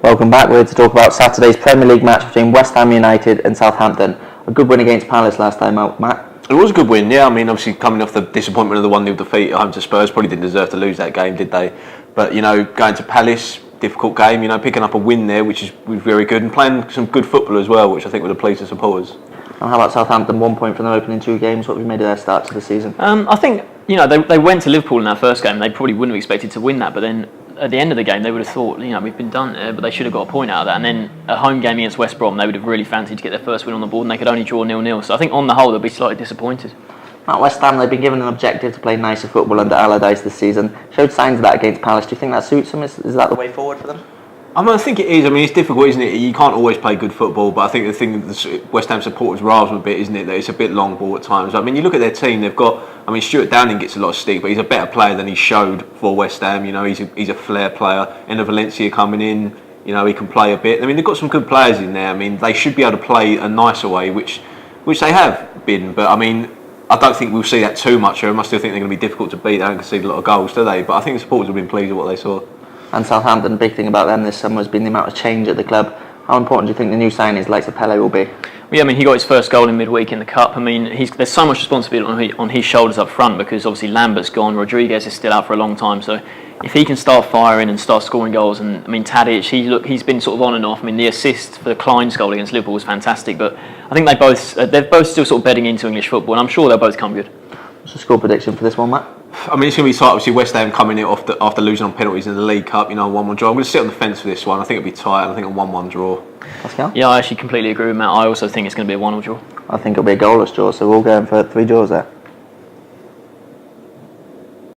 Welcome back. We're here to talk about Saturday's Premier League match between West Ham United and Southampton. A good win against Palace last time out, Matt. It was a good win, yeah. I mean, obviously coming off the disappointment of the 1-0 defeat at home to Spurs, probably didn't deserve to lose that game, did they? But, going to Palace, difficult game, picking up a win there, which is very good, and playing some good football as well, which I think would have pleased the supporters. And how about Southampton? 1 point from their opening 2 games. What have you made of their start to the season? I think, they went to Liverpool in that first game. They probably wouldn't have expected to win that, but then at the end of the game, they would have thought, we've been done there, but they should have got a point out of that. And then a home game against West Brom, they would have really fancied to get their first win on the board, and they could only draw 0-0. So I think on the whole, they'll be slightly disappointed. At West Ham, they've been given an objective to play nicer football under Allardyce this season. Showed signs of that against Palace. Do you think that suits them? Is that the way forward for them? I think it is. It's difficult, isn't it? You can't always play good football, but I think the thing that West Ham supporters rile them a bit, isn't it, that it's a bit long ball at times. You look at their team, they've got, Stuart Downing gets a lot of stick, but he's a better player than he showed for West Ham. He's a flair player. Ender Valencia coming in, he can play a bit. They've got some good players in there. They should be able to play a nicer way, which they have been, but I don't think we'll see that too much. I still think they're going to be difficult to beat. They don't concede a lot of goals, do they? But I think the supporters have been pleased with what they saw. And Southampton, the big thing about them this summer has been the amount of change at the club. How important do you think the new signings like Pele will be? Well, he got his first goal in midweek in the Cup. There's so much responsibility on his shoulders up front because obviously Lambert's gone, Rodriguez is still out for a long time. So if he can start firing and start scoring goals, and Tadic, he's been sort of on and off. The assist for the Klein's goal against Liverpool was fantastic, but I think they're both still sort of bedding into English football, and I'm sure they'll both come good. What's the score prediction for this one, Matt? It's going to be tight. Obviously, West Ham coming in after losing on penalties in the League Cup, 1-1 draw. I'm going to sit on the fence for this one. I think it'll be tight. I think a 1-1 draw. Pascal? Yeah, I actually completely agree with Matt. I also think it's going to be a 1-1 draw. I think it'll be a goalless draw, so we're all going for 3 draws there.